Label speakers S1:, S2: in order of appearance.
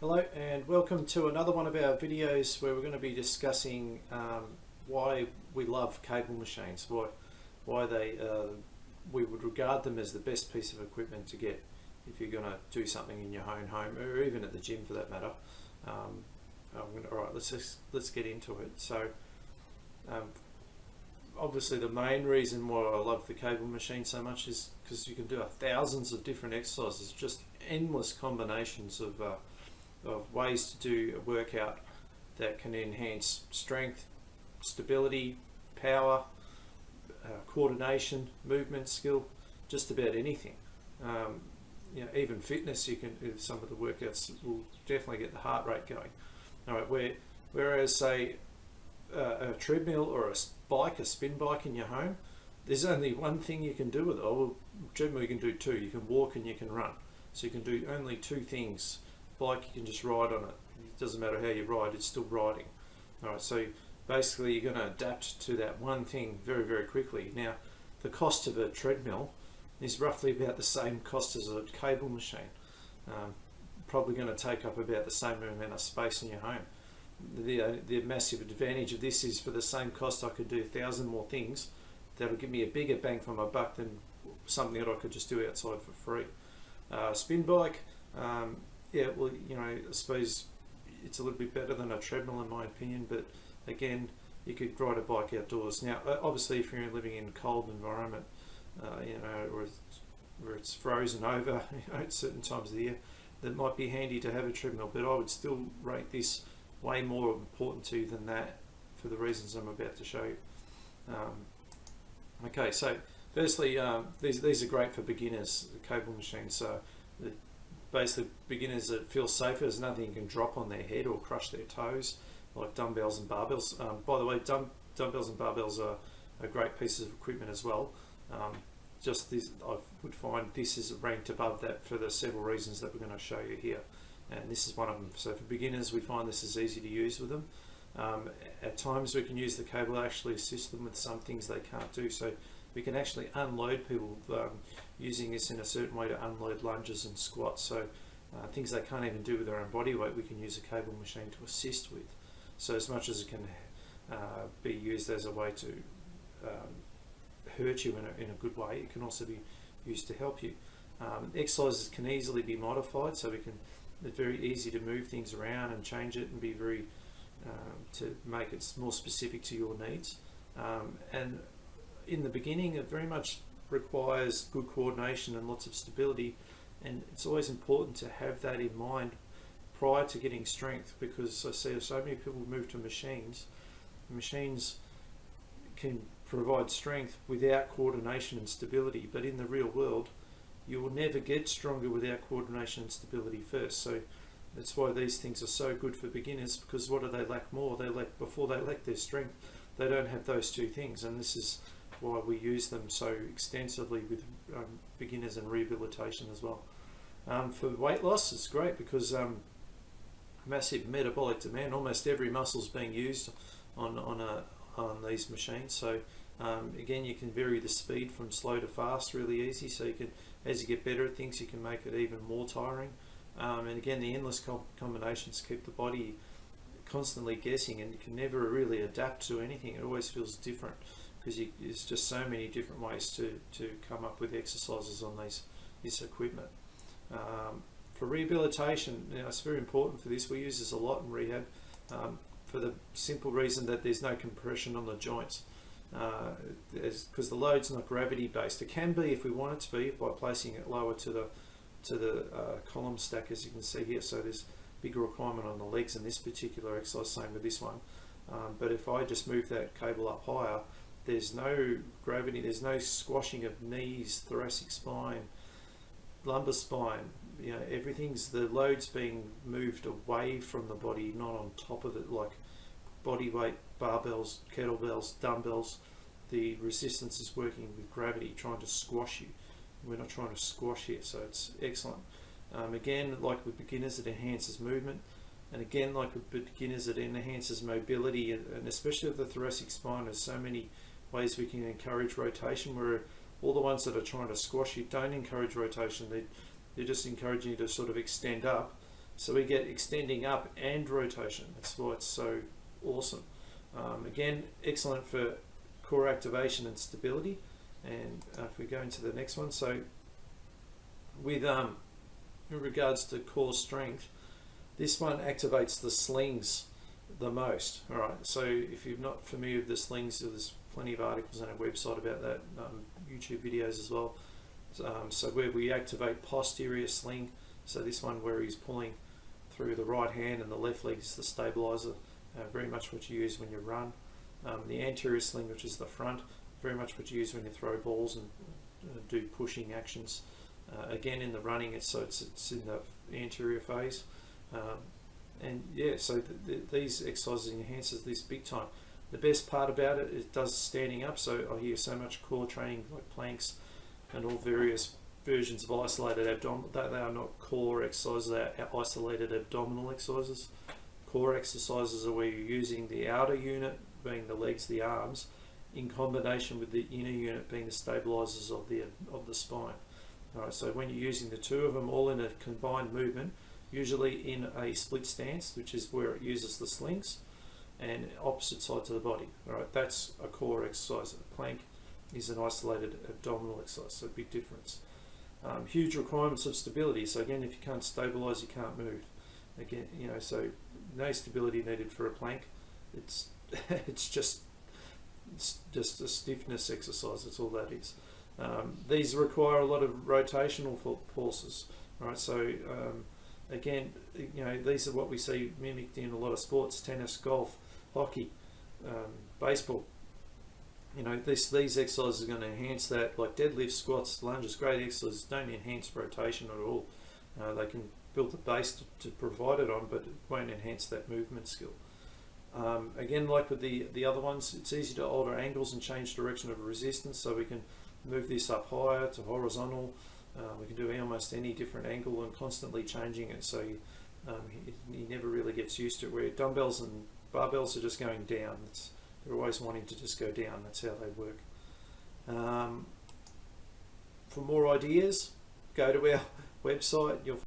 S1: Hello and welcome to another one of our videos where we're going to be discussing why we love cable machines, why we would regard them as the best piece of equipment to get if you're going to do something in your own home or even at the gym for that matter. Alright, let's get into it. So obviously the main reason why I love the cable machine so much is because you can do thousands of different exercises, just endless combinations of ways to do a workout that can enhance strength, stability, power, coordination, movement, skill, just about anything. Even fitness, you can. Some of the workouts will definitely get the heart rate going. All right, whereas say a treadmill or a spin bike in your home, there's only one thing you can do with it. Well, treadmill you can do two. You can walk and you can run. So you can do only two things. Bike, you can just ride on it. It doesn't matter how you ride, it's still riding. All right, so basically you're going to adapt to that one thing very, very quickly. Now, the cost of a treadmill is roughly about the same cost as a cable machine. Probably going to take up about the same amount of space in your home. The massive advantage of this is for the same cost I could do 1,000 more things that'll give me a bigger bang for my buck than something that I could just do outside for free. Spin bike, yeah, well, I suppose it's a little bit better than a treadmill in my opinion, but again, you could ride a bike outdoors. Now, obviously, if you're living in a cold environment, where it's frozen over, at certain times of the year, that might be handy to have a treadmill, but I would still rate this way more important to you than that for the reasons I'm about to show you. Okay, so firstly, these are great for beginners, the cable machines. So basically beginners that feel safer, there's nothing you can drop on their head or crush their toes, like dumbbells and barbells. By the way, dumbbells and barbells are great pieces of equipment as well. Just this, I would find this is ranked above that for the several reasons that we're going to show you here, and this is one of them. So for beginners, we find this is easy to use with them. At times we can use the cable to actually assist them with some things they can't do, so we can actually unload people using this in a certain way to unload lunges and squats. So things they can't even do with their own body weight, we can use a cable machine to assist with. So as much as it can be used as a way to hurt you in a good way, it can also be used to help you. Exercises can easily be modified, so it's very easy to move things around and change it and be very to make it more specific to your needs. And in the beginning, it very much requires good coordination and lots of stability, and it's always important to have that in mind prior to getting strength, because I see so many people move to machines. Machines can provide strength without coordination and stability, but in the real world you will never get stronger without coordination and stability first. So that's why these things are so good for beginners, because what do they lack more? Before they lack their strength, they don't have those two things, and this is why we use them so extensively with beginners and rehabilitation as well. For weight loss, it's great because massive metabolic demand. Almost every muscle is being used on these machines. So again, you can vary the speed from slow to fast really easy. So you can, as you get better at things, you can make it even more tiring. And again, the endless combinations keep the body constantly guessing, and you can never really adapt to anything. It always feels different, because there's just so many different ways to come up with exercises on this equipment. For rehabilitation, it's very important for this. We use this a lot in rehab for the simple reason that there's no compression on the joints, because the load's not gravity based. It can be if we want it to be by placing it lower to the column stack, as you can see here. So there's bigger requirement on the legs in this particular exercise, same with this one. But if I just move that cable up higher, there's no gravity, there's no squashing of knees, thoracic spine, lumbar spine. The load's being moved away from the body, not on top of it, like body weight, barbells, kettlebells, dumbbells. The resistance is working with gravity, trying to squash you. We're not trying to squash here, so it's excellent. Again, like with beginners, it enhances movement, and again, like with beginners, it enhances mobility, and especially with the thoracic spine, there's so many ways we can encourage rotation, where all the ones that are trying to squash you don't encourage rotation. They're just encouraging you to sort of extend up So we get extending up and rotation. That's why it's so awesome. Again, excellent for core activation and stability. And if we go into the next one, so with in regards to core strength, this one activates the slings the most. All right, so if you're not familiar with the slings, there's plenty of articles on our website about that, YouTube videos as well. So where we activate posterior sling, so this one where he's pulling through the right hand and the left leg is the stabilizer, very much what you use when you run. The anterior sling, which is the front, very much what you use when you throw balls and do pushing actions. Again, in the running, it's in the anterior phase. And yeah, so these exercises enhances this big time. The best part about it, it does standing up, so I hear so much core training like planks and all various versions of isolated abdominal. They are not core exercises, they are isolated abdominal exercises. Core exercises are where you're using the outer unit, being the legs, the arms, in combination with the inner unit being the stabilizers of the spine. All right, so when you're using the two of them all in a combined movement, usually in a split stance, which is where it uses the slings, and opposite sides of the body. All right, that's a core exercise. A plank is an isolated abdominal exercise, so big difference. Huge requirements of stability. So again, if you can't stabilize, you can't move. Again, so no stability needed for a plank. It's it's just a stiffness exercise. That's all that is. These require a lot of rotational forces. All right, so again, these are what we see mimicked in a lot of sports: tennis, golf, hockey, baseball. These exercises are going to enhance that, like deadlifts, squats, lunges. Great exercises, don't enhance rotation at all. They can build the base to provide it on, but it won't enhance that movement skill. Again, like with the other ones, it's easy to alter angles and change direction of resistance, so we can move this up higher to horizontal. We can do almost any different angle and constantly changing it, so he never really gets used to it, where dumbbells and barbells are just going down. They're always wanting to just go down. That's how they work. For more ideas, go to our website. You'll